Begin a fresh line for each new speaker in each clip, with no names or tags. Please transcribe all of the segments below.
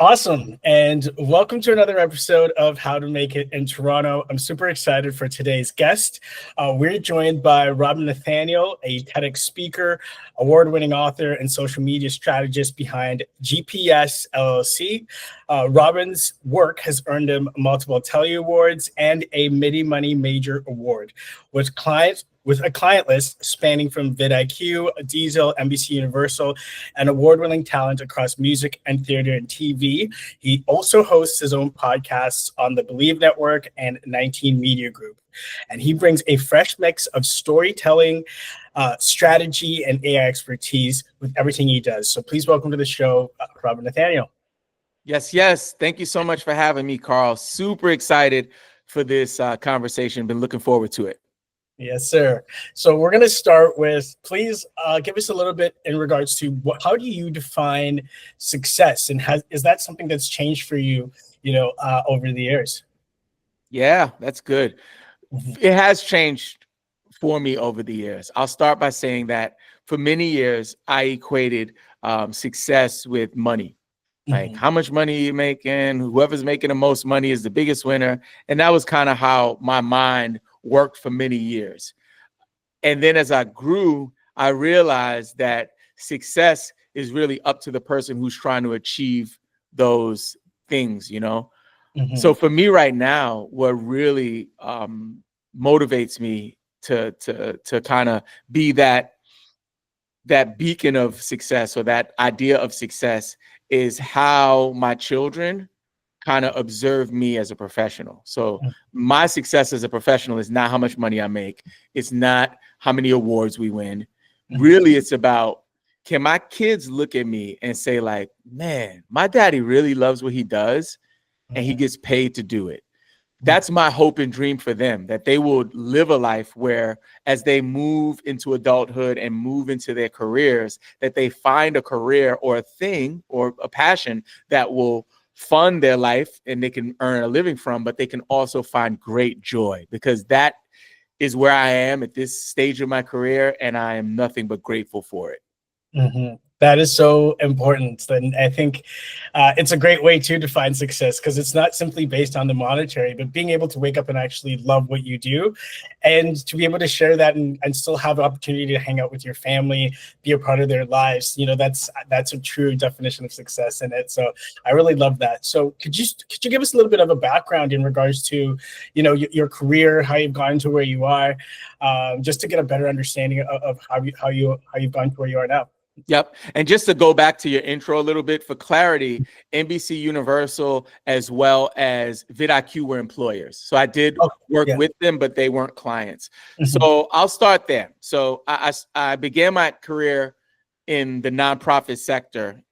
Awesome. And welcome to another episode of How to Make It in Toronto. I'm super excited for today's guest. We're joined by Robin Nathaniel, a TEDx speaker, award-winning author, and social media strategist behind GPS LLC. Robin's work has earned him multiple Telly Awards and a Midi Money Major Award with a client list spanning from vidIQ, Diesel, NBC Universal, and award-winning talent across music and theater and TV. He also hosts his own podcasts on the Bleav Network and 19 Media Group. And he brings a fresh mix of storytelling, strategy, and AI expertise with everything he does. So please welcome to the show, Robin Nathaniel.
Yes. Thank you so much for having me, Carl. Super excited for this conversation. Been looking forward to it.
Yes, sir. So we're going to start with, please give us a little bit in regards to how do you define success, and is that something that's changed for you, over the years?
Yeah, that's good. It has changed for me over the years. I'll start by saying that for many years, I equated success with money. Like how much money you making, whoever's making the most money is the biggest winner. And that was kind of how my mind worked for many years. And then as I grew, I realized that success is really up to the person who's trying to achieve those things, So for me right now, what really motivates me to kind of be that beacon of success, or that idea of success, is how my children kind of observe me as a professional. So my success as a professional is not how much money I make. It's not how many awards we win. Really, it's about, can my kids look at me and say like, man, my daddy really loves what he does and he gets paid to do it. That's my hope and dream for them, that they will live a life where, as they move into adulthood and move into their careers, that they find a career or a thing or a passion that will fund their life and they can earn a living from, but they can also find great joy, because that is where I am at this stage of my career, and I am nothing but grateful for it.
That is so important. And I think it's a great way to define success, because it's not simply based on the monetary, but being able to wake up and actually love what you do, and to be able to share that and still have an opportunity to hang out with your family, be a part of their lives. That's a true definition of success in it. So I really love that. So could you give us a little bit of a background in regards to, your career, how you've gotten to where you are, just to get a better understanding of how you've gotten to where you are now?
Yep. And just to go back to your intro a little bit, for clarity, NBC Universal as well as vidIQ were employers. So I did work with them, but they weren't clients. So I'll start there. So I began my career in the nonprofit sector,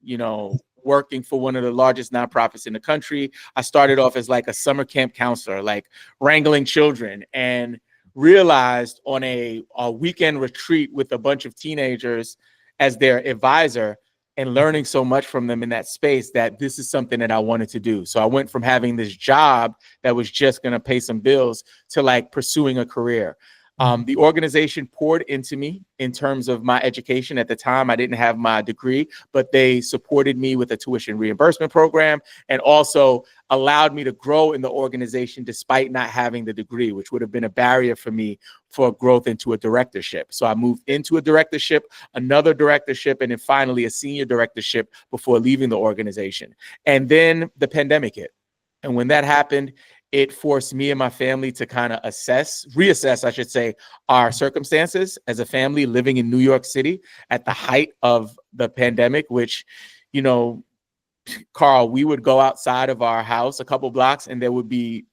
working for one of the largest nonprofits in the country. I started off as like a summer camp counselor, like wrangling children, and realized on a weekend retreat with a bunch of teenagers as their advisor, and learning so much from them in that space, that this is something that I wanted to do. So I went from having this job that was just going to pay some bills to like pursuing a career. The organization poured into me in terms of my education. At the time, I didn't have my degree, but they supported me with a tuition reimbursement program, and also allowed me to grow in the organization despite not having the degree, which would have been a barrier for me for growth into a directorship. So I moved into a directorship, another directorship, and then finally a senior directorship before leaving the organization. And then the pandemic hit. And when that happened, it forced me and my family to kind of reassess, I should say, our circumstances as a family living in New York City at the height of the pandemic, which, Carl, we would go outside of our house a couple blocks and there would be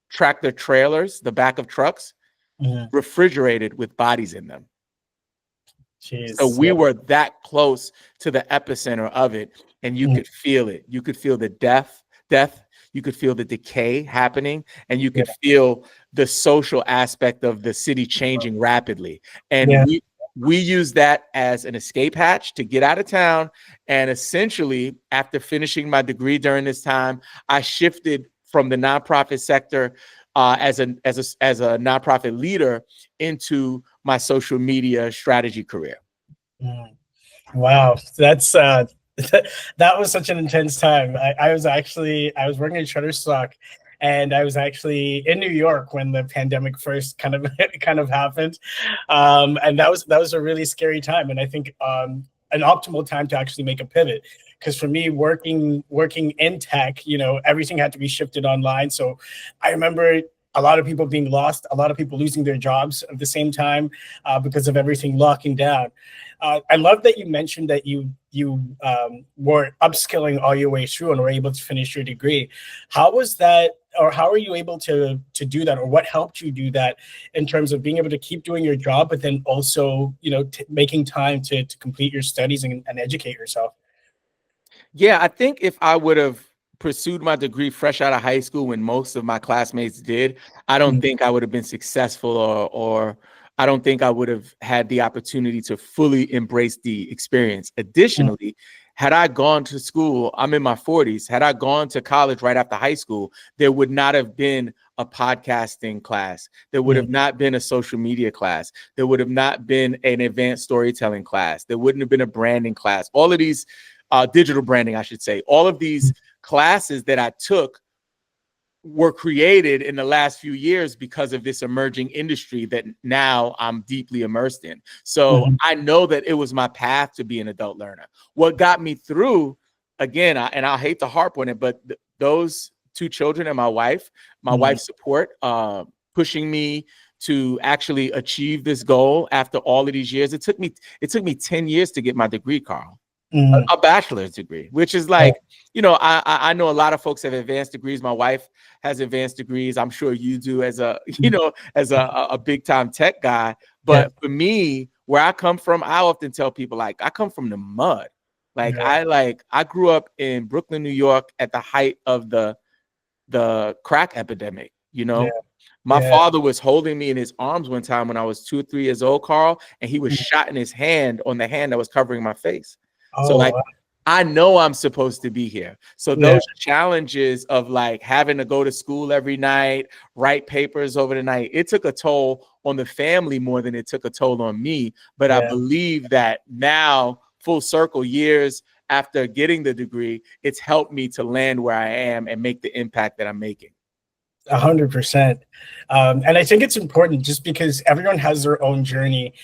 tractor trailers, the back of trucks, refrigerated with bodies in them.
Jeez.
So we were that close to the epicenter of it, and you could feel it. You could feel the death. You could feel the decay happening, and you could feel the social aspect of the city changing rapidly. And we used that as an escape hatch to get out of town. And essentially, after finishing my degree during this time, I shifted from the nonprofit sector as a nonprofit leader into my social media strategy career.
Wow, that's That was such an intense time. I was working at Shutterstock, and I was actually in New York when the pandemic first kind of happened, and that was a really scary time. And I think an optimal time to actually make a pivot, because for me, working in tech, everything had to be shifted online. So I remember a lot of people being lost, a lot of people losing their jobs at the same time because of everything locking down. I love that you mentioned that you were upskilling all your way through and were able to finish your degree. How was that, or how are you able to do that, or what helped you do that in terms of being able to keep doing your job, but then also making time to complete your studies and educate yourself?
Yeah, I think if I would have pursued my degree fresh out of high school when most of my classmates did, I don't
Mhm.
think I would have been successful, or I don't think I would have had the opportunity to fully embrace the experience. Additionally, had I gone to school, I'm in my 40s, had I gone to college right after high school, there would not have been a podcasting class. There would have not been a social media class. There would have not been an advanced storytelling class. There wouldn't have been a branding class. All of these digital branding, I should say. All of these classes that I took were created in the last few years because of this emerging industry that now I'm deeply immersed in. So I know that it was my path to be an adult learner. What got me through, again, and I hate to harp on it, but those two children and my wife's support, pushing me to actually achieve this goal after all of these years. It took me 10 years to get my degree, Carl. A bachelor's degree, which is like, I know a lot of folks have advanced degrees. My wife has advanced degrees. I'm sure you do as a, as a big time tech guy. But for me, where I come from, I often tell people, like, I come from the mud. I grew up in Brooklyn, New York at the height of the crack epidemic. My father was holding me in his arms one time when I was 2 or 3 years old, Carl, and he was shot in his hand on the hand that was covering my face. So like, I know I'm supposed to be here. So those challenges of like having to go to school every night, write papers over the night, it took a toll on the family more than it took a toll on me. But I believe that now, full circle, years after getting the degree, it's helped me to land where I am and make the impact that I'm making.
100%. And I think it's important just because everyone has their own journey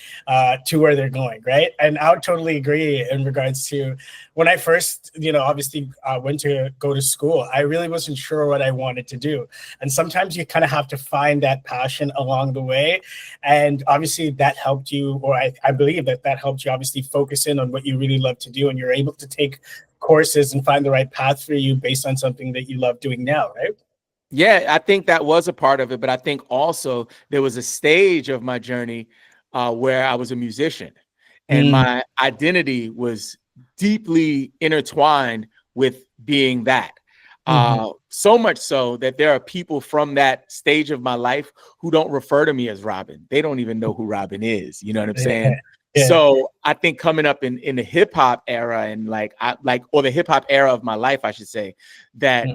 to where they're going, right? And I would totally agree in regards to when I first, obviously went to go to school, I really wasn't sure what I wanted to do. And sometimes you kind of have to find that passion along the way. And obviously that helped you, or I believe that helped you obviously focus in on what you really love to do. And you're able to take courses and find the right path for you based on something that you love doing now, right?
Yeah, I think that was a part of it, but I think also there was a stage of my journey where I was a musician, and my identity was deeply intertwined with being that. So much so that there are people from that stage of my life who don't refer to me as Robin. They don't even know who Robin is. You know what I'm saying? So I think coming up in the hip hop era and or the hip hop era of my life, I should say, that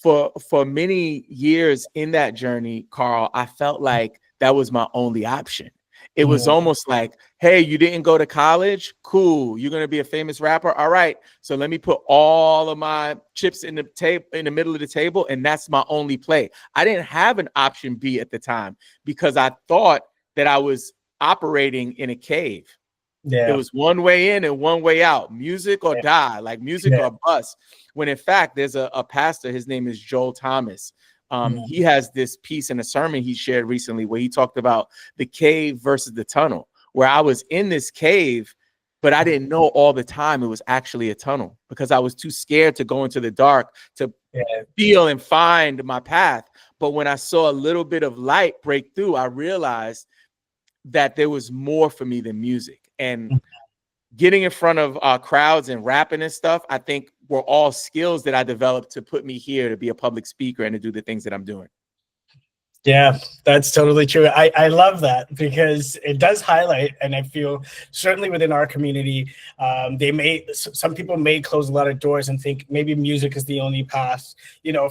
for many years in that journey, Carl, I felt like that was my only option. It was almost like, hey, you didn't go to college? Cool. You're going to be a famous rapper? All right. So let me put all of my chips in the middle of the table, and that's my only play. I didn't have an option B at the time because I thought that I was operating in a cave. It was one way in and one way out, music or die, like music or bust. When in fact, there's a pastor, his name is Joel Thomas. He has this piece in a sermon he shared recently where he talked about the cave versus the tunnel, where I was in this cave, but I didn't know all the time it was actually a tunnel because I was too scared to go into the dark to feel and find my path. But when I saw a little bit of light break through, I realized that there was more for me than music. And getting in front of crowds and rapping and stuff, I think were all skills that I developed to put me here to be a public speaker and to do the things that I'm doing.
Yeah, that's totally true. I love that because it does highlight, and I feel certainly within our community, some people may close a lot of doors and think maybe music is the only path,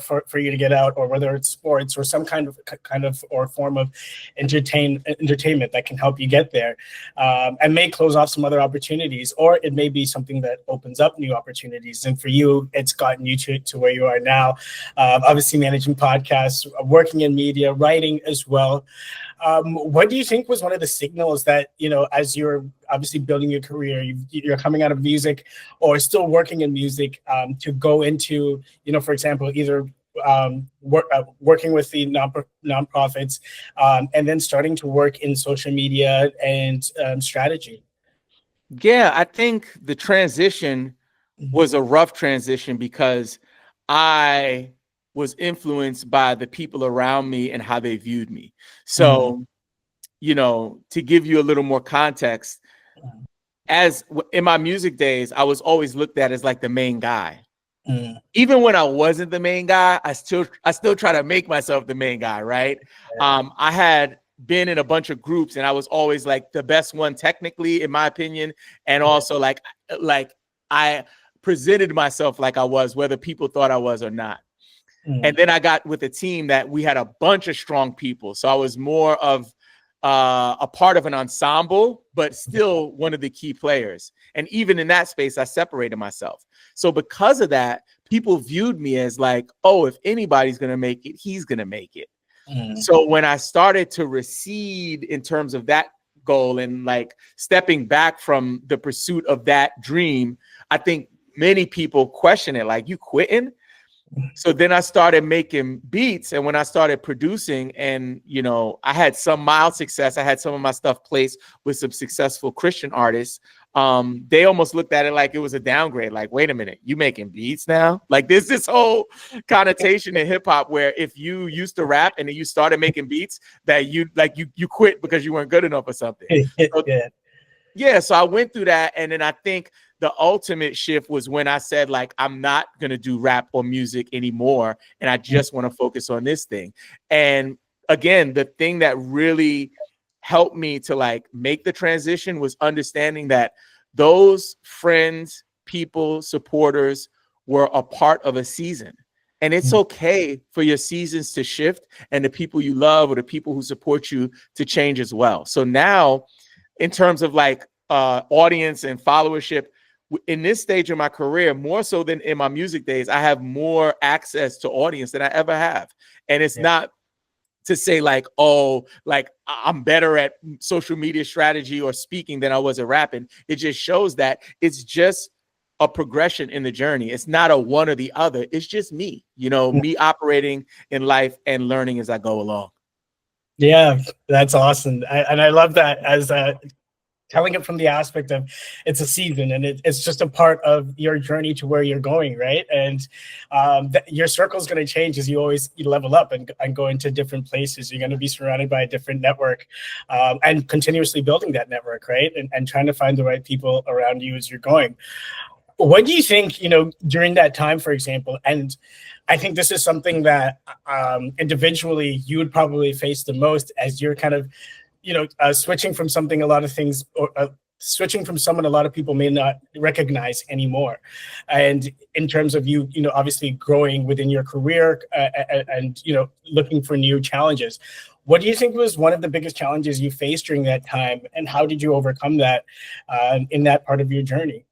for you to get out, or whether it's sports or some kind of or form of entertainment that can help you get there, and may close off some other opportunities, or it may be something that opens up new opportunities. And for you, it's gotten you to where you are now. Obviously, managing podcasts, working in media, writing as well. What do you think was one of the signals that, as you're obviously building your career, you're coming out of music or still working in music, to go into, for example, either working with the nonprofits, and then starting to work in social media and strategy?
Yeah, I think the transition was a rough transition because I was influenced by the people around me and how they viewed me. So, to give you a little more context, as in my music days, I was always looked at as like the main guy. Even when I wasn't the main guy, I still try to make myself the main guy, right? I had been in a bunch of groups and I was always like the best one technically, in my opinion, and also like I presented myself like I was, whether people thought I was or not. And then I got with a team that we had a bunch of strong people, so I was more of a part of an ensemble, but still one of the key players. And even in that space, I separated myself. So because of that, people viewed me as like, oh, if anybody's going to make it, he's going to make it. So when I started to recede in terms of that goal and like stepping back from the pursuit of that dream, I think many people question it, like, you quitting? So then I started making beats, and when I started producing, and I had some mild success, I had some of my stuff placed with some successful Christian artists. They almost looked at it like it was a downgrade. Like, wait a minute, you making beats now? Like, there's this whole connotation in hip hop where if you used to rap and then you started making beats, that you quit because you weren't good enough or something. So, yeah, so I went through that, and then I think the ultimate shift was when I said, like, I'm not going to do rap or music anymore, and I just want to focus on this thing. And again, the thing that really helped me to like make the transition was understanding that those friends, people, supporters were a part of a season. And it's okay for your seasons to shift and the people you love or the people who support you to change as well. So now, in terms of like audience and followership, in this stage of my career, more so than in my music days, I have more access to audience than I ever have. And it's not to say like, oh, like I'm better at social media strategy or speaking than I was at rapping. It just shows that it's just a progression in the journey. It's not a one or the other. It's just me, me operating in life and learning as I go along.
Yeah, that's awesome. And I love that as telling it from the aspect of it's a season, and it's just a part of your journey to where you're going, right? And your circle is going to change as you level up and go into different places. You're going to be surrounded by a different network, and continuously building that network, right? And trying to find the right people around you as you're going. What do you think, during that time, for example, and I think this is something that individually you would probably face the most as you're kind of switching from something, a lot of things, or switching from someone a lot of people may not recognize anymore. And in terms of you obviously growing within your career, and looking for new challenges, what do you think was one of the biggest challenges you faced during that time, and how did you overcome that in that part of your journey?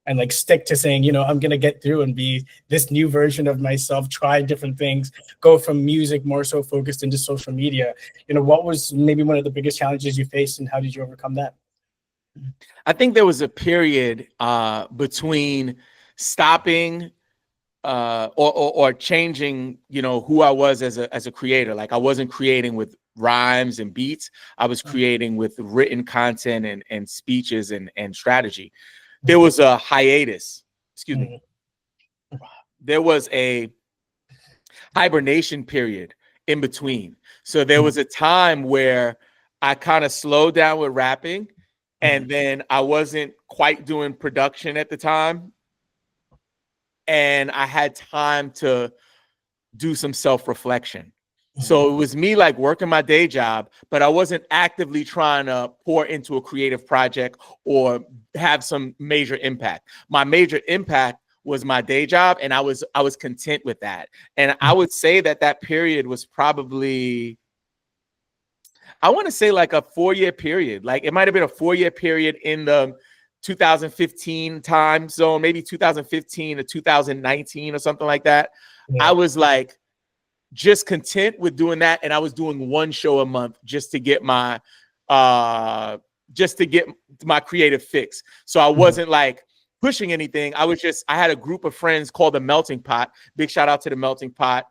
And like stick to saying, I'm going to get through and be this new version of myself, try different things, go from music more so focused into social media. What was maybe one of the biggest challenges you faced, and how did you overcome that?
I think there was a period between stopping or changing, who I was as a creator. Like, I wasn't creating with rhymes and beats. I was creating with written content and speeches and strategy. There was a hiatus. Excuse me. There was a hibernation period in between. So there was a time where I kind of slowed down with rapping, and then I wasn't quite doing production at the time. And I had time to do some self-reflection. So it was me like working my day job, but I wasn't actively trying to pour into a creative project or have some major impact. My major impact was my day job, and I was content with that. And I would say that period was probably, I want to say like a 4-year period. Like it might have been a 4-year period in the 2015 time zone, maybe 2015 to 2019 or something like that.
Yeah.
I was like just content with doing that, and I was doing 1 show a month just to get my creative fix. So I wasn't like pushing anything. I had a group of friends called the Melting Pot. Big shout out to the Melting Pot.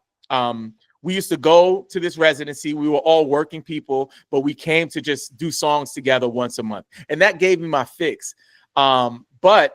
We used to go to this residency. We were all working people, but we came to just do songs together once a month, and that gave me my fix. But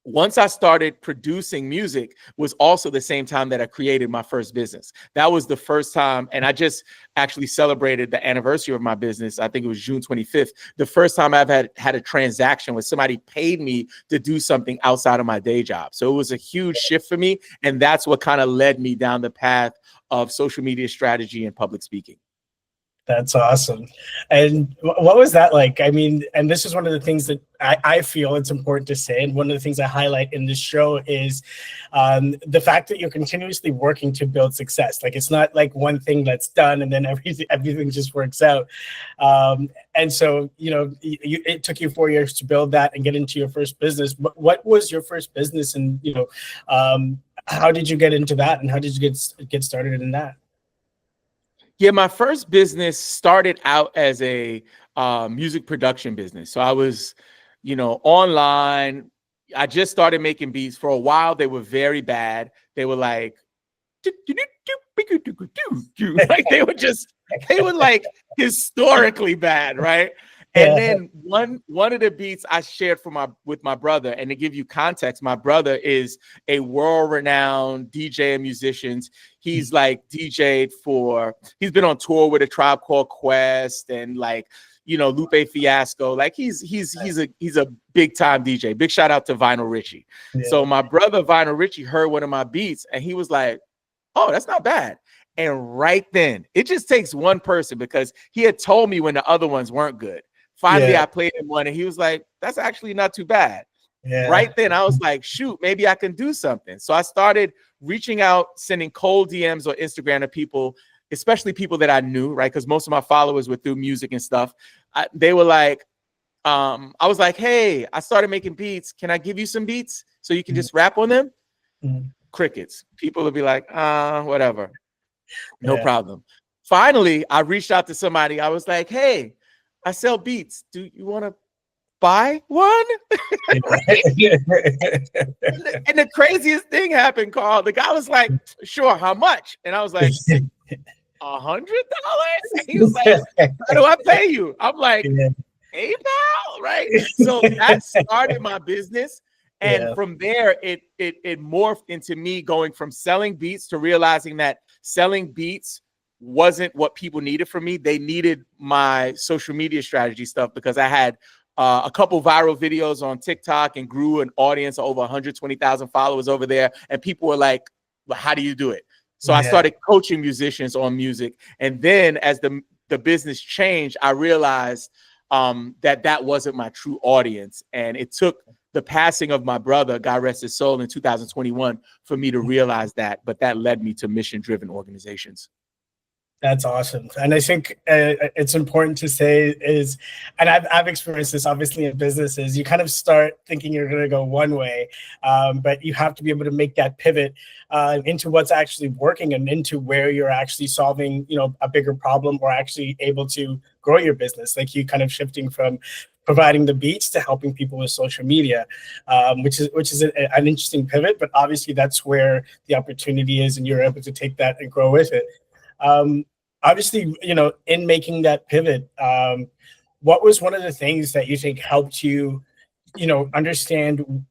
once I started producing music was also the same time that I created my first business. That was the first time, and I just actually celebrated the anniversary of my business. I think it was June 25th. The first time I've had a transaction where somebody paid me to do something outside of my day job. So it was a huge shift for me, and that's what kind of led me down the path of social media strategy and public speaking.
That's awesome. And what was that like? I mean, and this is one of the things that I feel it's important to say. And one of the things I highlight in this show is the fact that you're continuously working to build success. Like, it's not like one thing that's done and then everything just works out. And so, it took you 4 years to build that and get into your first business. What was your first business? And, how did you get into that? And how did you get started in that?
Yeah, my first business started out as a music production business. So I was, online. I just started making beats. For a while, they were very bad. They were like, like they were like historically bad, right? And then one of the beats I shared with my brother, and to give you context, my brother is a world-renowned DJ and musician. He's like DJ'd he's been on tour with A Tribe Called Quest and like, Lupe Fiasco. Like he's a big time DJ. Big shout out to Vinyl Richie. Yeah. So my brother Vinyl Richie heard one of my beats and he was like, "Oh, that's not bad." And right then, it just takes one person, because he had told me when the other ones weren't good. Finally, I played him one and he was like, "That's actually not too bad." Yeah. Right then, I was like, shoot, maybe I can do something. So I started reaching out, sending cold DMs on Instagram to people, especially people that I knew, right? Because most of my followers were through music and stuff. They were like, I was like, "Hey, I started making beats. Can I give you some beats so you can just rap on them?" Crickets. People would be like, whatever. No problem. Finally, I reached out to somebody. I was like, "Hey, I sell beats. Do you want to buy one?" And the craziest thing happened, Carl. The guy was like, "Sure, how much?" And I was like, $100? He was like, "How do I pay you?" I'm like, PayPal, right? So that started my business. And from there, it morphed into me going from selling beats to realizing that selling beats wasn't what people needed from me. They needed my social media strategy stuff, because I had a couple viral videos on TikTok and grew an audience of over 120,000 followers over there. And people were like, "Well, how do you do it?" So I started coaching musicians on music. And then as the business changed, I realized that wasn't my true audience. And it took the passing of my brother, God rest his soul, in 2021 for me to realize that. But that led me to mission-driven organizations.
That's awesome. And I think it's important to say is, and I've experienced this obviously in businesses, you kind of start thinking you're going to go one way, but you have to be able to make that pivot into what's actually working and into where you're actually solving, a bigger problem, or actually able to grow your business. Like you kind of shifting from providing the beats to helping people with social media, which is an interesting pivot, but obviously that's where the opportunity is, and you're able to take that and grow with it. Obviously, in making that pivot, what was one of the things that you think helped you, understand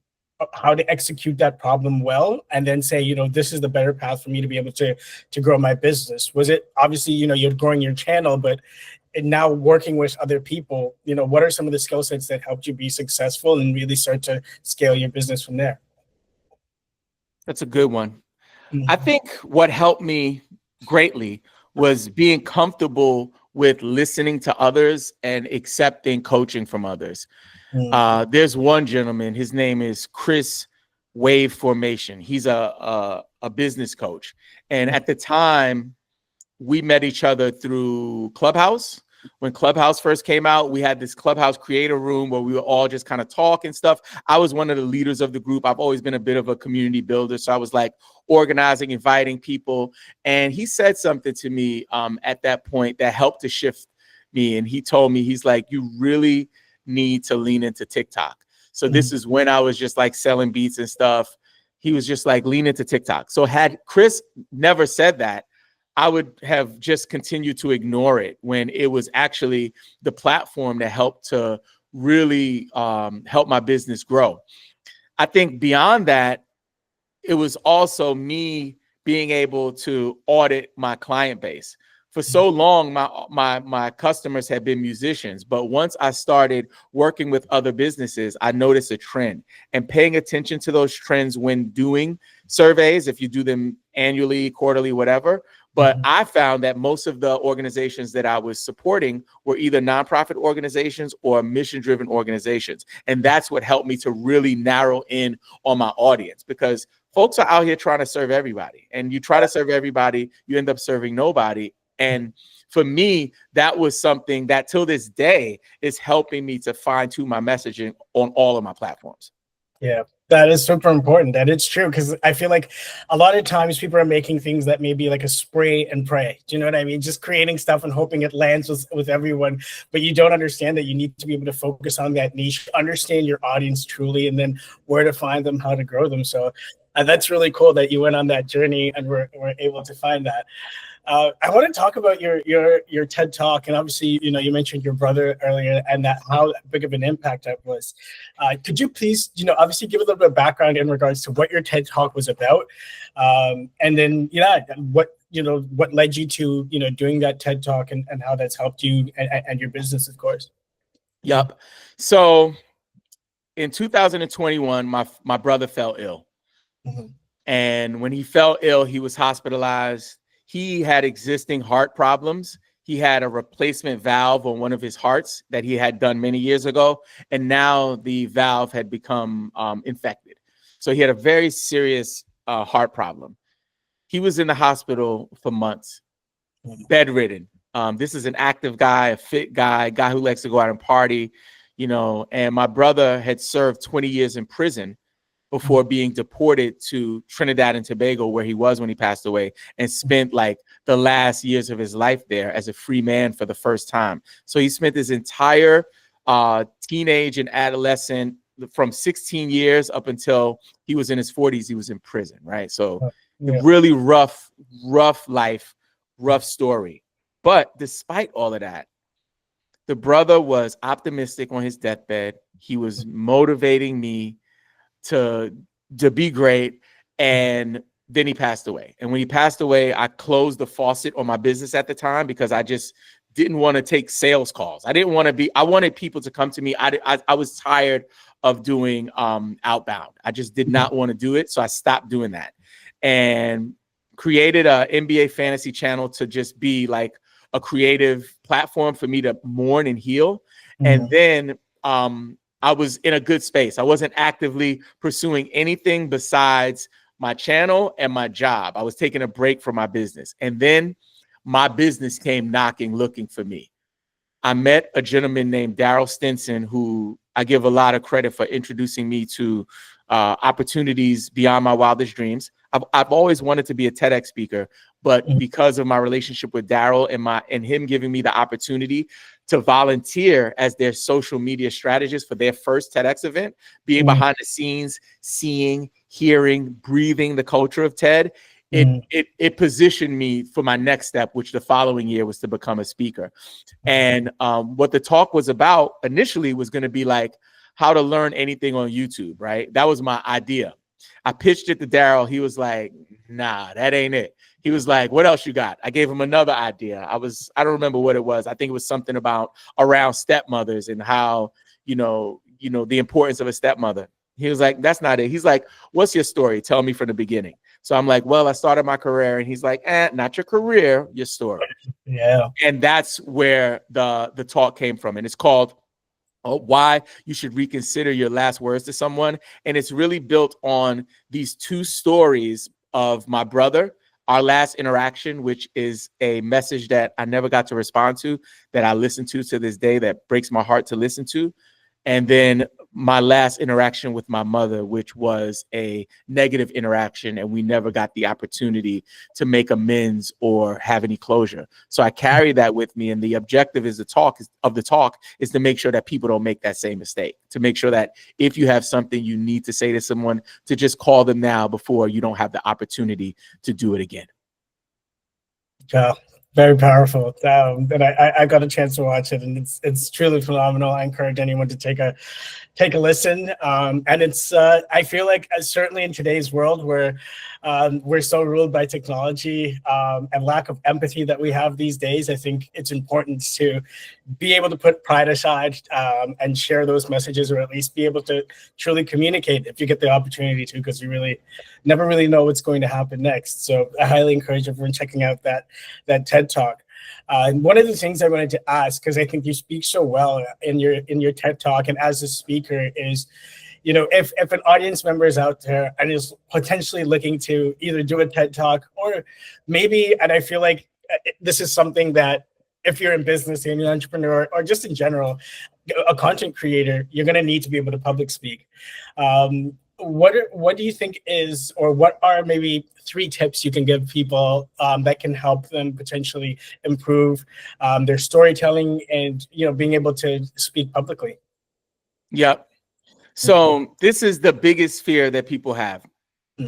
how to execute that problem well, and then say, this is the better path for me to be able to grow my business? Was it obviously, you're growing your channel, but now working with other people, what are some of the skill sets that helped you be successful and really start to scale your business from there?
That's a good one. I think what helped me greatly was being comfortable with listening to others and accepting coaching from others. There's one gentleman, his name is Chris Wave Formation. He's a business coach. And at the time, we met each other through Clubhouse. When Clubhouse first came out, we had this Clubhouse creator room where we would all just kind of talk and stuff. I was one of the leaders of the group. I've always been a bit of a community builder. So I was like organizing, inviting people. And he said something to me at that point that helped to shift me. And he told me, he's like, you really need to lean into TikTok. So this is when I was just like selling beats and stuff. He was just like, lean into TikTok. So had Chris never said that, I would have just continued to ignore it when it was actually the platform that helped to really help my business grow. I think beyond that, it was also me being able to audit my client base. For so long, my customers had been musicians, but once I started working with other businesses, I noticed a trend, and paying attention to those trends when doing surveys, if you do them annually, quarterly, whatever. But I found that most of the organizations that I was supporting were either nonprofit organizations or mission-driven organizations. And that's what helped me to really narrow in on my audience, because folks are out here trying to serve everybody. And you try to serve everybody, you end up serving nobody. And for me, that was something that till this day is helping me to fine-tune my messaging on all of my platforms.
Yeah, that is super important. And it's true, because I feel like a lot of times people are making things that may be like a spray and pray. Do you know what I mean? Just creating stuff and hoping it lands with everyone. But you don't understand that you need to be able to focus on that niche, understand your audience truly, and then where to find them, how to grow them. So that's really cool that you went on that journey and were able to find that. I want to talk about your TED Talk, and obviously, you know, you mentioned your brother earlier, and that how big of an impact that was. Could you please, you know, obviously give a little bit of background in regards to what your TED Talk was about, and then what led you to doing that TED Talk, and how that's helped you and your business, of course.
Yep. So in 2021, my brother fell ill, and when he fell ill, he was hospitalized. He had existing heart problems. He had a replacement valve on one of his hearts that he had done many years ago. And now the valve had become infected. So he had a very serious heart problem. He was in the hospital for months, bedridden. This is an active guy, a fit guy who likes to go out and party, and my brother had served 20 years in prison before being deported to Trinidad and Tobago, where he was when he passed away, and spent like the last years of his life there as a free man for the first time. So he spent his entire teenage and adolescent, from 16 years up until he was in his 40s, he was in prison, right? So really rough life, rough story. But despite all of that, the brother was optimistic on his deathbed. He was motivating me to be great, and then he passed away. And when he passed away, I closed the faucet on my business at the time, because I just didn't want to take sales calls. I wanted people to come to me. I was tired of doing outbound. I just did not want to do it. So I stopped doing that and created a NBA fantasy channel to just be like a creative platform for me to mourn and heal. And then I was in a good space. I wasn't actively pursuing anything besides my channel and my job. I was taking a break from my business. And then my business came knocking, looking for me. I met a gentleman named Daryl Stinson, who I give a lot of credit for introducing me to opportunities beyond my wildest dreams. I've always wanted to be a TEDx speaker, but because of my relationship with Daryl and him giving me the opportunity to volunteer as their social media strategist for their first TEDx event, being behind the scenes, seeing, hearing, breathing the culture of TED, it positioned me for my next step, which the following year was to become a speaker. And what the talk was about initially was going to be like how to learn anything on YouTube, right? That was my idea. I pitched it to Daryl. He was like, nah, that ain't it. He was like, what else you got? I gave him another idea. I don't remember what it was. I think it was something around stepmothers and how, the importance of a stepmother. He was like, that's not it. He's like, what's your story? Tell me from the beginning. So I'm like, well, I started my career. And he's like, not your career, your story.
Yeah.
And that's where the talk came from. And it's called Why You Should Reconsider Your Last Words to Someone. And it's really built on these two stories of my brother, our last interaction, which is a message that I never got to respond to, that I listen to this day, that breaks my heart to listen to. And then my last interaction with my mother, which was a negative interaction, and we never got the opportunity to make amends or have any closure. So I carry that with me, and the objective is the talk is to make sure that people don't make that same mistake, to make sure that if you have something you need to say to someone, to just call them now before you don't have the opportunity to do it again.
Yeah. Very powerful. And I got a chance to watch it, and it's truly phenomenal. I encourage anyone to take a listen. And it's I feel like certainly in today's world where we're so ruled by technology and lack of empathy that we have these days, I think it's important to be able to put pride aside and share those messages, or at least be able to truly communicate if you get the opportunity to, because you really never really know what's going to happen next. So I highly encourage everyone checking out that TED Talk. And one of the things I wanted to ask, because I think you speak so well in your TED Talk and as a speaker, is, you know, if an audience member is out there and is potentially looking to either do a TED Talk or maybe, and I feel like this is something that if you're in business and you're an entrepreneur or just in general, a content creator, you're going to need to be able to public speak. What do you think is, or what are maybe 3 tips you can give people that can help them potentially improve their storytelling and, you know, being able to speak publicly?
Yep. So this is the biggest fear that people have.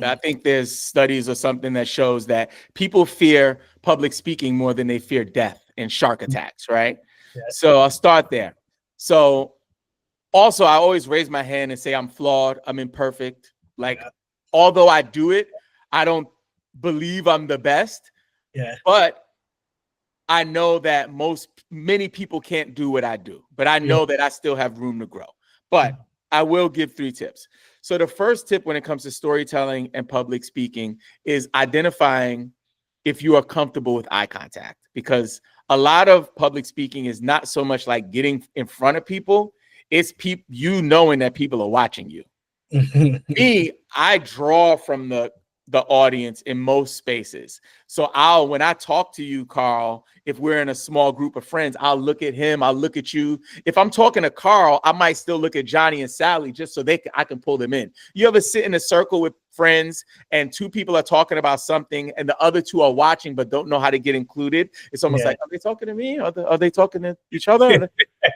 I think there's studies or something that shows that people fear public speaking more than they fear death and shark attacks, right?
Yeah.
So I'll start there. So also, I always raise my hand and say I'm flawed, I'm imperfect. Like, although I do it, I don't believe I'm the best.
Yeah.
But I know that many people can't do what I do. But I know that I still have room to grow. But I will give 3 tips. So the first tip when it comes to storytelling and public speaking is identifying if you are comfortable with eye contact, because a lot of public speaking is not so much like getting in front of people. It's you knowing that people are watching you. Me, I draw from the audience in most spaces. So when I talk to you, Carl, if we're in a small group of friends, I'll look at him, I'll look at you. If I'm talking to Carl, I might still look at Johnny and Sally just so I can pull them in. You ever sit in a circle with friends and 2 people are talking about something and the other 2 are watching but don't know how to get included? It's almost like, are they talking to me? Are they talking to each other?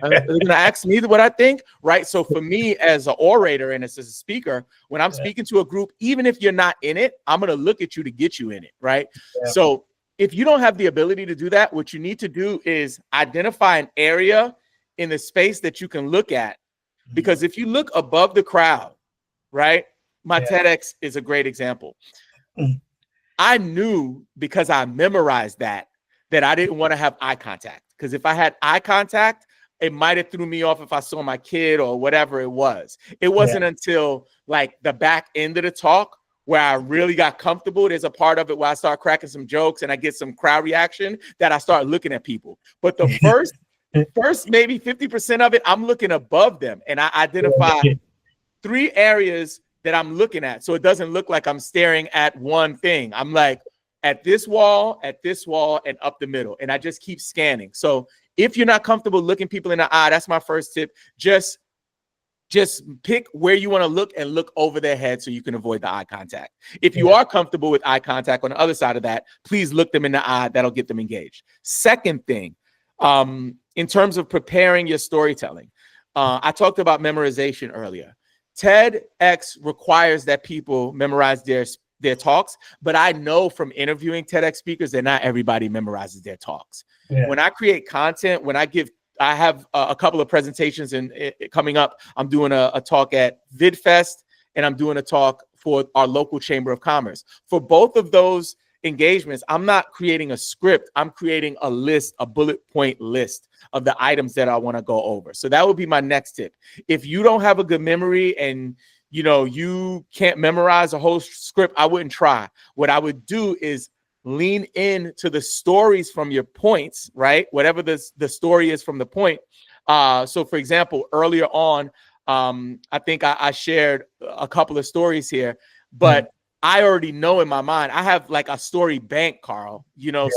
Are they going to ask me what I think? Right. So for me as an orator and as a speaker, when I'm speaking to a group, even if you're not in it, I'm going to look at you to get you in it. Right. Yeah. So if you don't have the ability to do that, what you need to do is identify an area in the space that you can look at. Because if you look above the crowd, right? My TEDx is a great example. I knew, because I memorized that I didn't want to have eye contact. Because if I had eye contact, it might have threw me off if I saw my kid or whatever it was. It wasn't until like the back end of the talk where I really got comfortable. There's a part of it where I start cracking some jokes and I get some crowd reaction that I start looking at people. But the first maybe 50% of it, I'm looking above them, and I identify 3 areas that I'm looking at. So it doesn't look like I'm staring at one thing. I'm like at this wall, and up the middle. And I just keep scanning. So if you're not comfortable looking people in the eye, that's my first tip. Just pick where you want to look and look over their head so you can avoid the eye contact. If you are comfortable with eye contact on the other side of that, please look them in the eye. That'll get them engaged. Second thing, in terms of preparing your storytelling, I talked about memorization earlier. TEDx requires that people memorize their talks, but I know from interviewing TEDx speakers that not everybody memorizes their talks. When I create content, I have a couple of presentations coming up. I'm doing a talk at VidFest, and I'm doing a talk for our local Chamber of Commerce. For both of those engagements, I'm not creating a script. I'm creating a list, a bullet point list of the items that I want to go over. So that would be my next tip. If you don't have a good memory and you can't memorize a whole script, I wouldn't try. What I would do is lean into the stories from your points, right? Whatever the story is from the point. So for example, earlier on, I think I shared a couple of stories here, but I already know in my mind, I have like a story bank, Carl,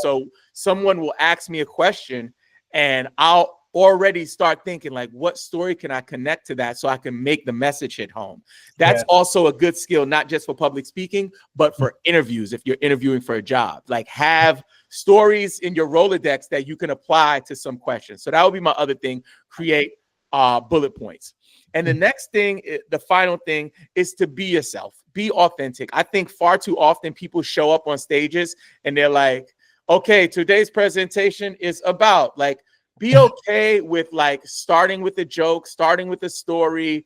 so someone will ask me a question and I'll already start thinking like, what story can I connect to that so I can make the message hit home? That's also a good skill, not just for public speaking, but for interviews. If you're interviewing for a job, like have stories in your Rolodex that you can apply to some questions. So that would be my other thing, create bullet points. And the next thing, the final thing, is to be yourself, be authentic. I think far too often people show up on stages and they're like, okay, today's presentation is about, like, be okay with like starting with a joke, starting with a story,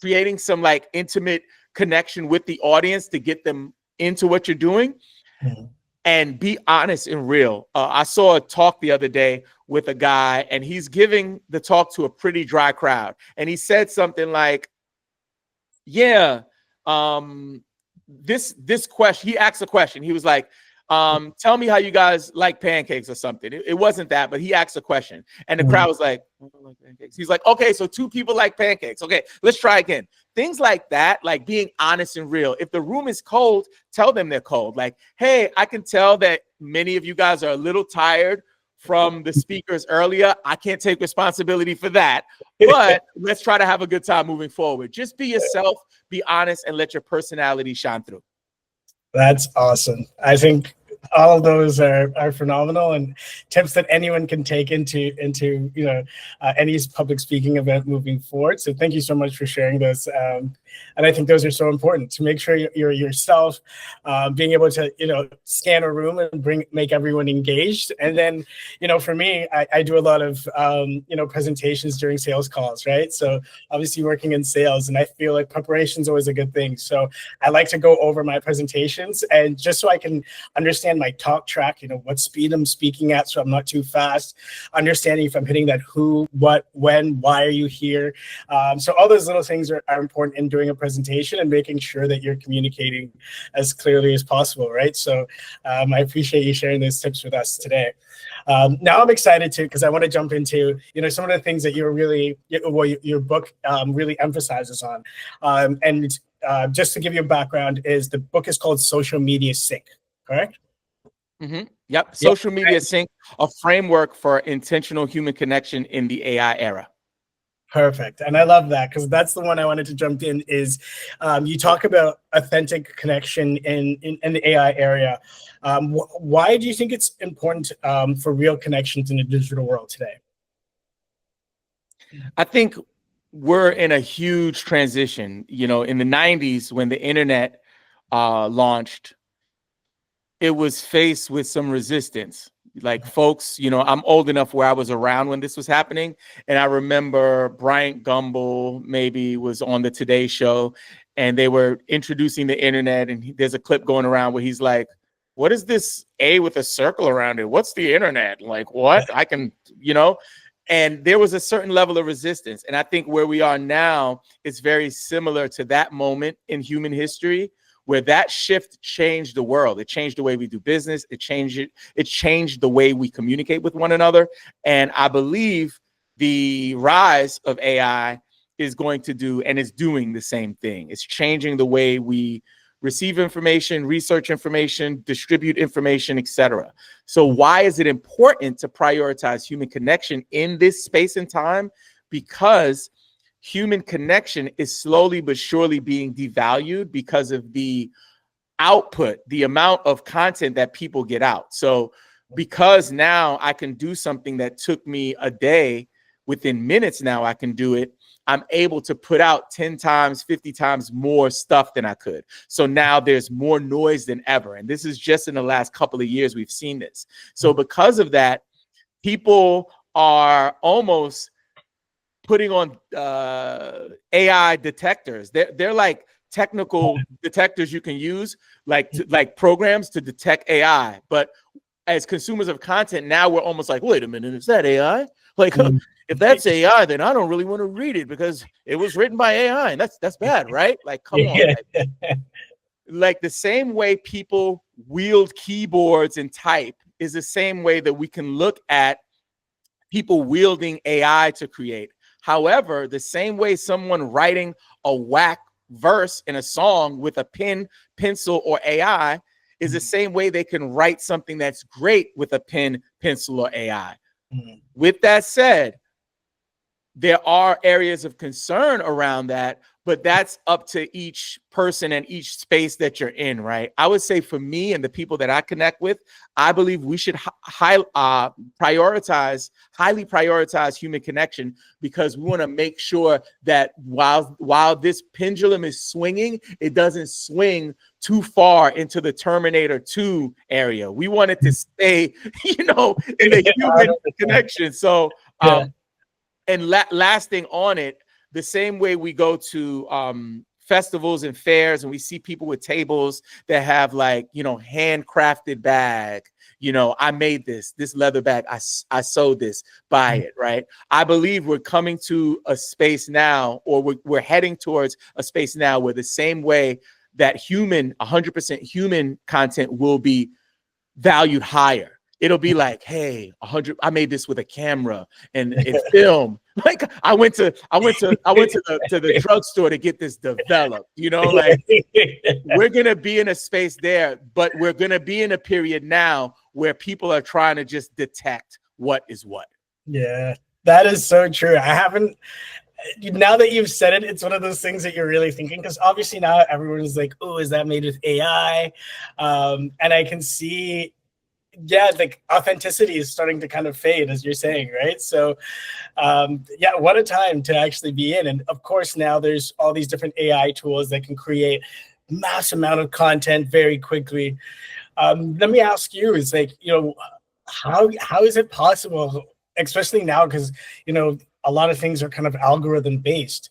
creating some like intimate connection with the audience to get them into what you're doing. And be honest and real. I saw a talk the other day with a guy, and he's giving the talk to a pretty dry crowd. And he said something like, this question, he asked a question. He was like, tell me how you guys like pancakes or something. It wasn't that, but he asked a question. And the crowd was like, I don't like pancakes. He's like, okay, so 2 people like pancakes. Okay, let's try again. Things like that, like being honest and real. If the room is cold, tell them they're cold. Like, hey, I can tell that many of you guys are a little tired from the speakers earlier. I can't take responsibility for that, but let's try to have a good time moving forward. Just be yourself, be honest, and let your personality shine through.
That's awesome. I think all of those are phenomenal and tips that anyone can take into any public speaking event moving forward. So thank you so much for sharing those. And I think those are so important to make sure you're yourself, being able to scan a room and make everyone engaged. And then for me, I do a lot of presentations during sales calls, right? So obviously working in sales, and I feel like preparation is always a good thing. So I like to go over my presentations, and just so I can understand my talk track, what speed I'm speaking at, so I'm not too fast, understanding if I'm hitting that who, what, when, why are you here. So all those little things are important in doing a presentation and making sure that you're communicating as clearly as possible, right? So I appreciate you sharing those tips with us today. Now I'm excited because I want to jump into some of the things that your book really emphasizes on. And just to give you a background, is the book is called Social Media Sync, correct?
Yep. Social Media Sync, a framework for intentional human connection in the AI era.
Perfect. And I love that, because that's the one I wanted to jump in is you talk about authentic connection in the AI area. Why do you think it's important for real connections in the digital world today?
I think we're in a huge transition. In the 90s, when the internet launched, it was faced with some resistance. Like folks, I'm old enough where I was around when this was happening. And I remember Bryant Gumbel maybe was on the Today Show, and they were introducing the internet. And there's a clip going around where he's like, what is this A with a circle around it? What's the internet? Like, what? I can, and there was a certain level of resistance. And I think where we are now is very similar to that moment in human history, where that shift changed the world. It changed the way we do business. It changed the way we communicate with one another. And I believe the rise of AI is going to do, and it's doing the same thing. It's changing the way we receive information, research information, distribute information, etc. So why is it important to prioritize human connection in this space and time? Because human connection is slowly but surely being devalued because of the output, the amount of content that people get out. So because now I can do something that took me a day, within minutes now I can do it, I'm able to put out 10 times, 50 times more stuff than I could. So now there's more noise than ever. And this is just in the last couple of years we've seen this. So because of that, people are almost putting on AI detectors. They're like technical detectors you can use, like programs to detect AI. But as consumers of content, now we're almost like, wait a minute, is that AI? Like, if that's AI, then I don't really want to read it because it was written by AI, and that's bad, right? Like, come on. Like the same way people wield keyboards and type is the same way that we can look at people wielding AI to create. However, the same way someone writing a whack verse in a song with a pen, pencil, or AI is the same way they can write something that's great with a pen, pencil, or AI. With that said, there are areas of concern around that, but that's up to each person and each space that you're in, right? I would say for me and the people that I connect with, I believe we should highly prioritize human connection, because we want to make sure that while this pendulum is swinging, it doesn't swing too far into the Terminator 2 area. We want it to stay, in the human connection. So, and last thing on it, the same way we go to festivals and fairs and we see people with tables that have handcrafted bag, I made this leather bag, I sewed this, buy it, right? I believe we're coming to a space now, or we're heading towards a space now where the same way that 100% human content will be valued higher. It'll be like, hey, I made this with a camera and film. Like I went to the drugstore to get this developed. We're gonna be in a space there, but we're gonna be in a period now where people are trying to just detect what is what.
Yeah, that is so true. Now that you've said it, it's one of those things that you're really thinking, because obviously now everyone's like, oh, is that made with AI? And I can see, the authenticity is starting to kind of fade, as you're saying, right? So, what a time to actually be in. And of course, now there's all these different AI tools that can create mass amount of content very quickly. Let me ask you, is how is it possible, especially now, because, a lot of things are kind of algorithm based.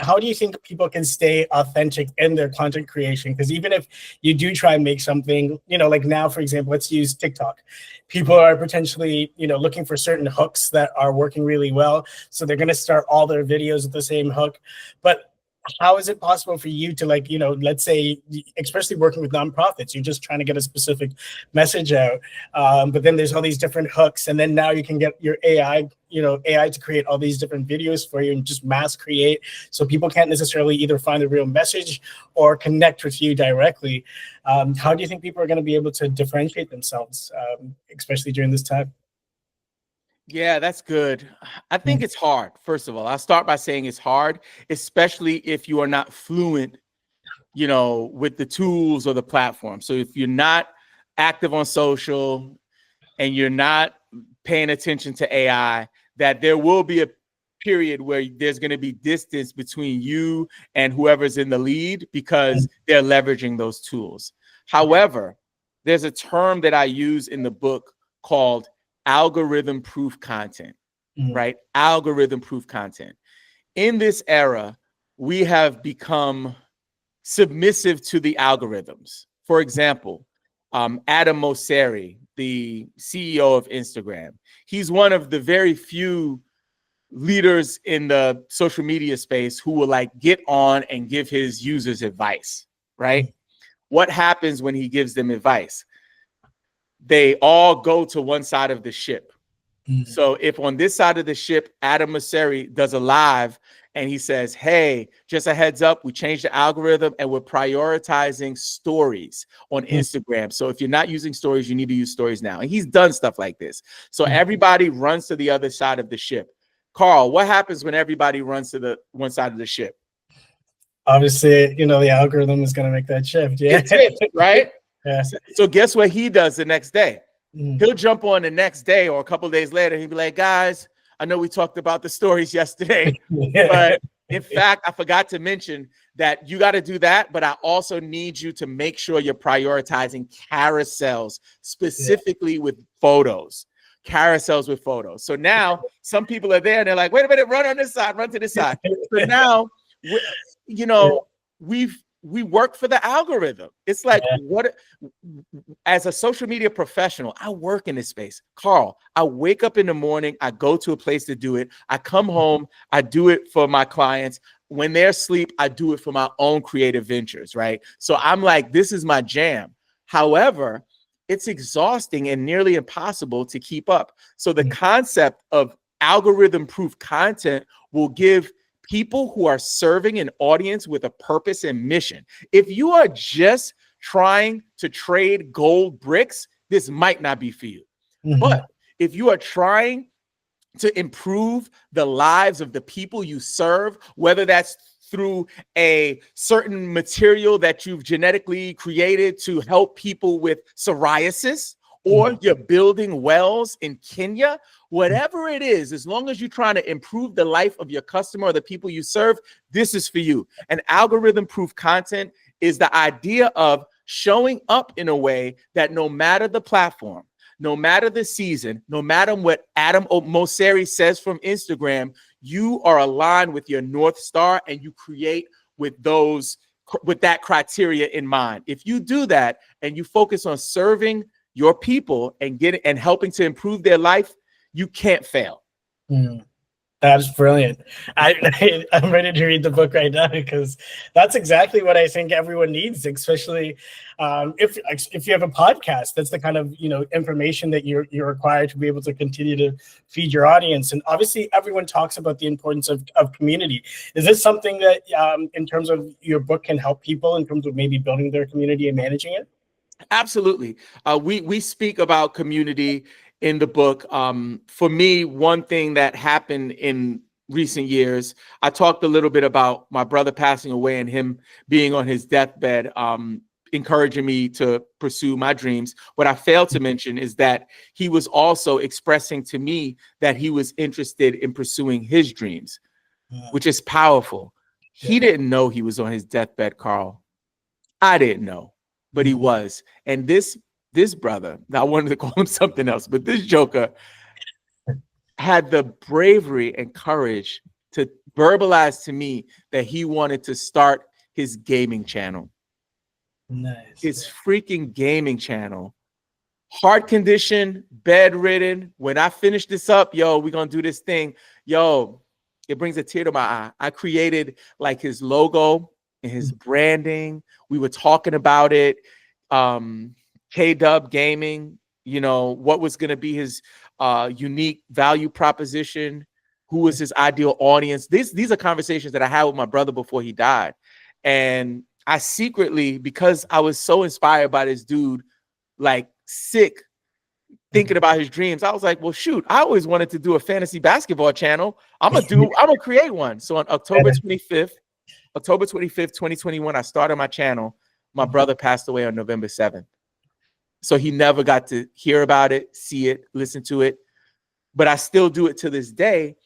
How do you think people can stay authentic in their content creation? Because even if you do try and make something, like now, for example, let's use TikTok. People are potentially, looking for certain hooks that are working really well. So they're going to start all their videos with the same hook. But how is it possible for you to, let's say, especially working with nonprofits, you're just trying to get a specific message out, but then there's all these different hooks, and then now you can get your AI to create all these different videos for you and just mass create, so people can't necessarily either find the real message or connect with you directly. How do you think people are going to be able to differentiate themselves, especially during this time?
Yeah, that's good. I think it's hard. First of all, I'll start by saying it's hard, especially if you are not fluent, with the tools or the platform. So if you're not active on social and you're not paying attention to AI, that there will be a period where there's going to be distance between you and whoever's in the lead, because they're leveraging those tools. However, there's a term that I use in the book called algorithm proof content, right? Algorithm proof content. In this era, we have become submissive to the algorithms. For example, Adam Mosseri, the CEO of Instagram, he's one of the very few leaders in the social media space who will get on and give his users advice, right? What happens when he gives them advice? They all go to one side of the ship. So if on this side of the ship, Adam Mosseri does a live and he says, hey, just a heads up, we changed the algorithm and we're prioritizing stories on Instagram. So if you're not using stories, you need to use stories now. And he's done stuff like this. So everybody runs to the other side of the ship. Carl, what happens when everybody runs to the one side of the ship?
Obviously, the algorithm is going to make that shift. Yeah.
It tips, right?
Yeah.
So guess what he does the next day? He'll jump on the next day or a couple of days later. He'll be like, guys, I know we talked about the stories yesterday, but in fact, I forgot to mention that you got to do that. But I also need you to make sure you're prioritizing carousels, specifically with photos. Carousels with photos. So now some people are there and they're like, wait a minute, run on this side, run to this side. So now, we've we work for the algorithm. It's like, what, as a social media professional, I work in this space. Carl, I wake up in the morning, I go to a place to do it. I come home, I do it for my clients. When they're asleep, I do it for my own creative ventures, right? So I'm like, this is my jam. However, it's exhausting and nearly impossible to keep up. So the concept of algorithm-proof content will give people who are serving an audience with a purpose and mission. If you are just trying to trade gold bricks, this might not be for you. But if you are trying to improve the lives of the people you serve, whether that's through a certain material that you've genetically created to help people with psoriasis, or you're building wells in Kenya, whatever it is, as long as you're trying to improve the life of your customer or the people you serve, this is for you. And algorithm-proof content is the idea of showing up in a way that no matter the platform, no matter the season, no matter what Adam Mosseri says from Instagram, you are aligned with your North Star and you create with that criteria in mind. If you do that and you focus on serving your people and helping to improve their life, you can't fail.
That's brilliant. I'm ready to read the book right now, because that's exactly what I think everyone needs, especially if you have a podcast. That's the kind of information that you're required to be able to continue to feed your audience. And obviously, everyone talks about the importance of community. Is this something that, in terms of your book, can help people in terms of maybe building their community and managing it?
Absolutely. We speak about community in the book. For me, one thing that happened in recent years, I talked a little bit about my brother passing away and him being on his deathbed, encouraging me to pursue my dreams. What I failed to mention is that he was also expressing to me that he was interested in pursuing his dreams, which is powerful. He didn't know he was on his deathbed, Carl. I didn't know, but he was. And this brother, now I wanted to call him something else, but this joker had the bravery and courage to verbalize to me that he wanted to start his gaming channel.
Nice.
His freaking gaming channel. Heart condition, bedridden. When I finish this up, we're going to do this thing. It brings a tear to my eye. I created like his logo and his branding. We were talking about it. K-Dub Gaming, what was going to be his unique value proposition, who was his ideal audience. These are conversations that I had with my brother before he died. And I secretly, because I was so inspired by this dude, like sick, thinking about his dreams, I was like, well, shoot, I always wanted to do a fantasy basketball channel. I'm gonna create one. So on October 25th, 2021, I started my channel. My brother passed away on November 7th. So he never got to hear about it, see it, listen to it. But I still do it to this day.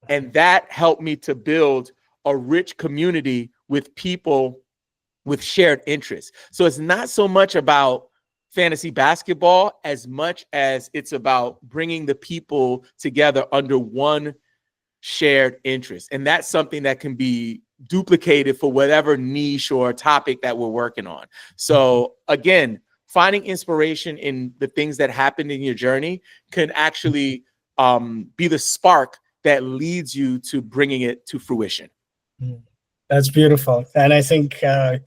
And that helped me to build a rich community with people with shared interests. So it's not so much about fantasy basketball as much as it's about bringing the people together under one shared interest. And that's something that can be duplicated for whatever niche or topic that we're working on. So again, finding inspiration in the things that happened in your journey can actually be the spark that leads you to bringing it to fruition.
That's beautiful. And I think the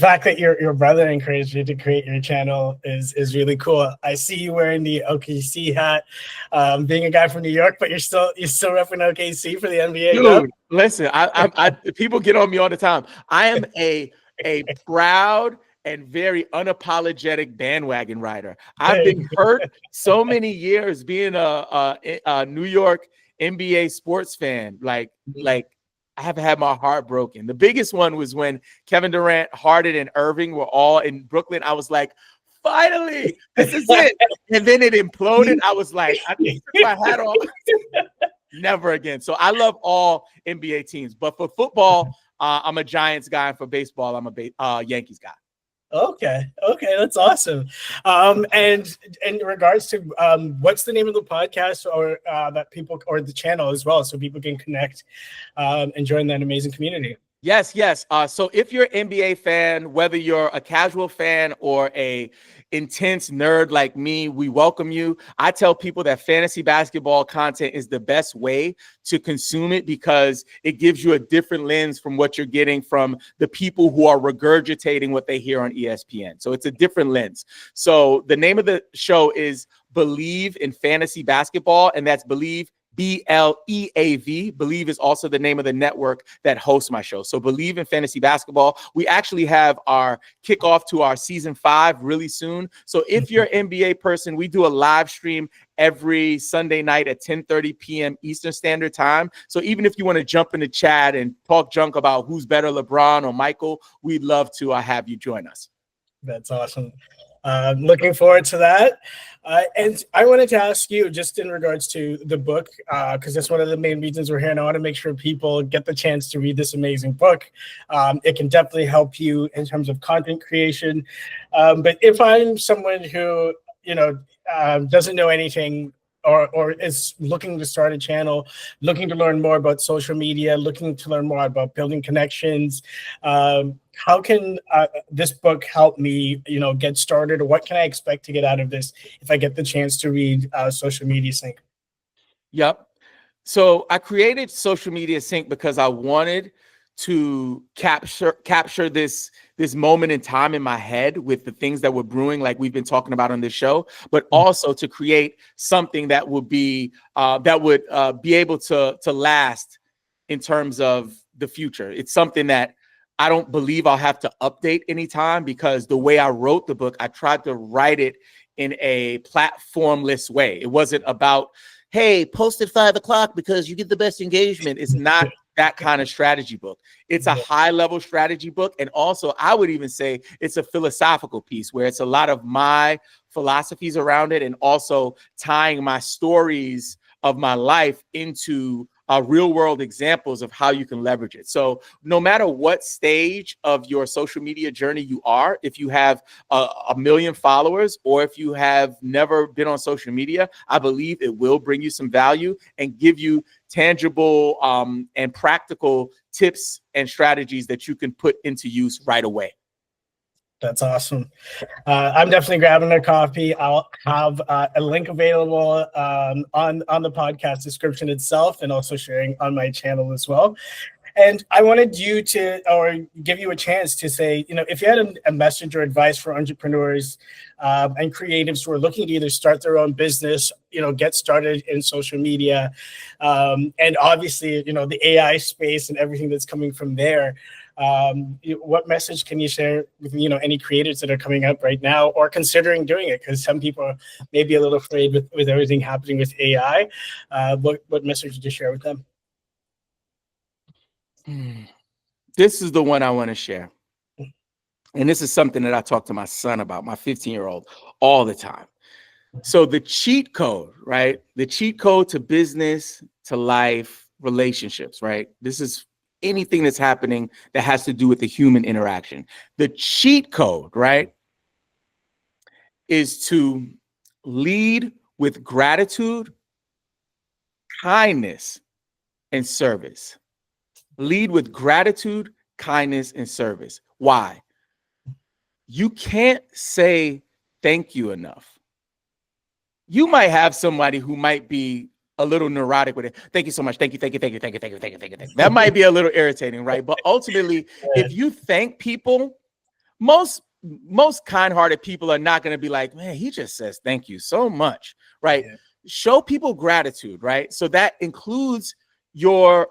fact that your brother encouraged you to create your channel is really cool. I see you wearing the OKC hat, being a guy from New York, but you're still repping OKC for the NBA.
Dude, listen, I people get on me all the time. I am a proud and very unapologetic bandwagon rider. I've been hurt so many years being a New York NBA sports fan. Like I have had my heart broken. The biggest one was when Kevin Durant, Harden, and Irving were all in Brooklyn. I was like, finally, this is it. And then it imploded. I was like, I took my hat off. Never again. So I love all NBA teams. But for football, I'm a Giants guy. And for baseball, I'm a Yankees guy.
Okay, that's awesome. And in regards to what's the name of the podcast or that people, or the channel as well, so people can connect and join that amazing community?
Yes, yes. So if you're an NBA fan, whether you're a casual fan or a intense nerd like me, we welcome you. I tell people that fantasy basketball content is the best way to consume it because it gives you a different lens from what you're getting from the people who are regurgitating what they hear on ESPN. So it's a different lens. So the name of the show is Bleav in Fantasy Basketball, and that's Bleav, BLEAV. Bleav is also the name of the network that hosts my show. So Bleav in Fantasy Basketball. We actually have our kickoff to our season 5 really soon. So if you're an NBA person, we do a live stream every Sunday night at 10:30 p.m. Eastern Standard Time. So even if you want to jump in the chat and talk junk about who's better, LeBron or Michael, we'd love to have you join us.
That's awesome. Looking forward to that. And I wanted to ask you, just in regards to the book, because that's one of the main reasons we're here, and I want to make sure people get the chance to read this amazing book. It can definitely help you in terms of content creation. But if I'm someone who, doesn't know anything or is looking to start a channel, looking to learn more about social media, looking to learn more about building connections, how can this book help me, get started? Or what can I expect to get out of this if I get the chance to read Social Media Sync?
Yep. So I created Social Media Sync because I wanted to capture this moment in time in my head with the things that were brewing, like we've been talking about on this show, but also to create something that would be able to last in terms of the future. It's something that I don't believe I'll have to update anytime, because the way I wrote the book, I tried to write it in a platformless way. It wasn't about, hey, post at 5 o'clock because you get the best engagement. It's not that kind of strategy book. It's a high level strategy book. And also I would even say it's a philosophical piece where it's a lot of my philosophies around it, and also tying my stories of my life into real world examples of how you can leverage it. So no matter what stage of your social media journey you are, if you have a million followers or if you have never been on social media, I believe it will bring you some value and give you tangible and practical tips and strategies that you can put into use right away.
That's awesome. I'm definitely grabbing a copy. I'll have a link available on the podcast description itself, and also sharing on my channel as well. And I wanted you to, or give you a chance to say, if you had a message or advice for entrepreneurs and creatives who are looking to either start their own business, get started in social media, and obviously, the AI space and everything that's coming from there. What message can you share with any creators that are coming up right now or considering doing it? Because some people may be a little afraid with everything happening with AI. What message did you share with them?
This is the one I want to share. And this is something that I talk to my son about, my 15-year-old, all the time. So the cheat code, right? The cheat code to business, to life, relationships, right? This is anything that's happening that has to do with the human interaction. The cheat code, right, is to lead with gratitude, kindness, and service. Lead with gratitude, kindness, and service. Why? You can't say thank you enough. You might have somebody who might be a little neurotic with it. Thank you so much. Thank you. Thank you. Thank you. Thank you. Thank you. Thank you. Thank you. Thank you. That might be a little irritating, right? But ultimately, if you thank people, most kind-hearted people are not going to be like, man, he just says thank you so much, right? Yeah. Show people gratitude, right? So that includes your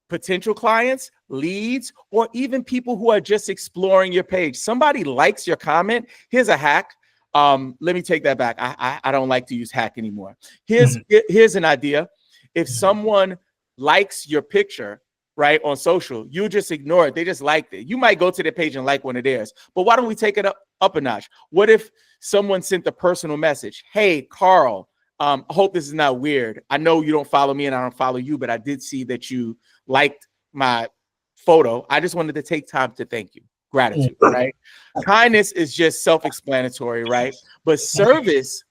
potential clients, leads, or even people who are just exploring your page. Somebody likes your comment. Here's a hack. Let me take that back. I don't like to use hack anymore. Here's an idea. If someone likes your picture, right, on social, you just ignore it. They just liked it. You might go to their page and like one of theirs, but why don't we take it up a notch? What if someone sent a personal message? Hey, Carl, I hope this is not weird. I know you don't follow me and I don't follow you, but I did see that you liked my photo. I just wanted to take time to thank you. Gratitude, right? Kindness is just self-explanatory, right? But service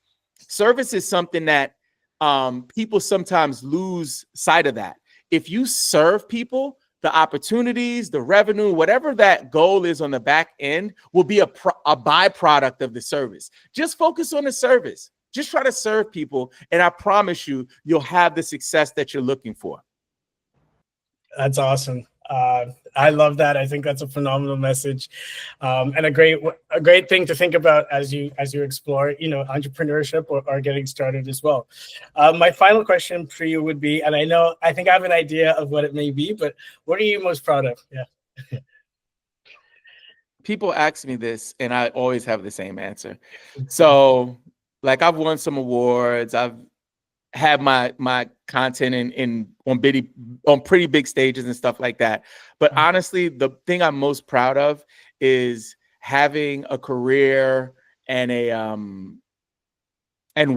is something that people sometimes lose sight of that. If you serve people, the opportunities, the revenue, whatever that goal is on the back end will be a byproduct of the service. Just focus on the service. Just try to serve people, and I promise you, you'll have the success that you're looking for.
That's awesome. I love that. I think that's a phenomenal message, and a great thing to think about as you explore, entrepreneurship or getting started as well. My final question for you would be, and I think I have an idea of what it may be, but what are you most proud of? Yeah.
People ask me this, and I always have the same answer. So, like, I've won some awards. I've had my content on pretty big stages and stuff like that. But honestly, the thing I'm most proud of is having a career and and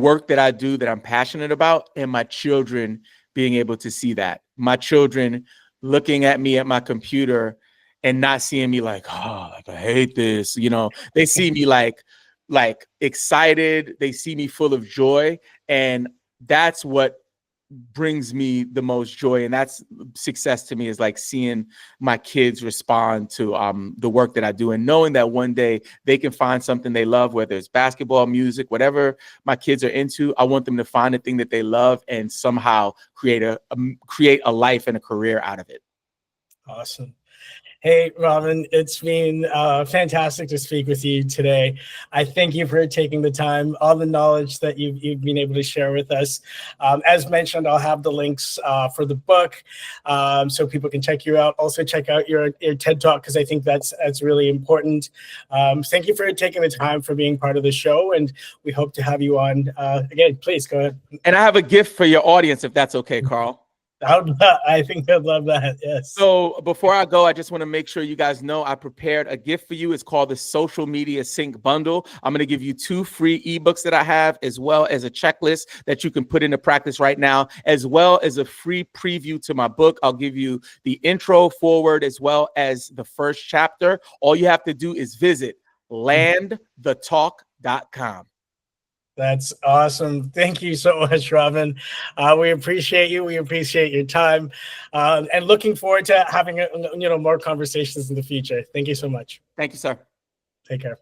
work that I do that I'm passionate about, and my children being able to see that. My children looking at me at my computer and not seeing me like, oh, like, I hate this. They see me like excited. They see me full of joy, and that's what brings me the most joy. And that's success to me, is like seeing my kids respond to the work that I do, and knowing that one day they can find something they love, whether it's basketball, music, whatever my kids are into. I want them to find a thing that they love and somehow create a life and a career out of it.
Awesome. Hey, Robin, it's been fantastic to speak with you today. I thank you for taking the time, all the knowledge that you've been able to share with us. As mentioned, I'll have the links for the book so people can check you out. Also, check out your TED Talk, because I think that's really important. Thank you for taking the time, for being part of the show, and we hope to have you on again. Please go ahead.
And I have a gift for your audience, if that's okay, Carl.
I think they'd love that. Yes.
So before I go, I just want to make sure you guys know I prepared a gift for you. It's called the Social Media Sync Bundle. I'm going to give you 2 free ebooks that I have, as well as a checklist that you can put into practice right now, as well as a free preview to my book. I'll give you the intro, forward, as well as the first chapter. All you have to do is visit landthetalk.com.
That's awesome. Thank you so much, Robin. We appreciate you. We appreciate your time, and looking forward to having more conversations in the future. Thank you so much.
Thank you, sir.
Take care.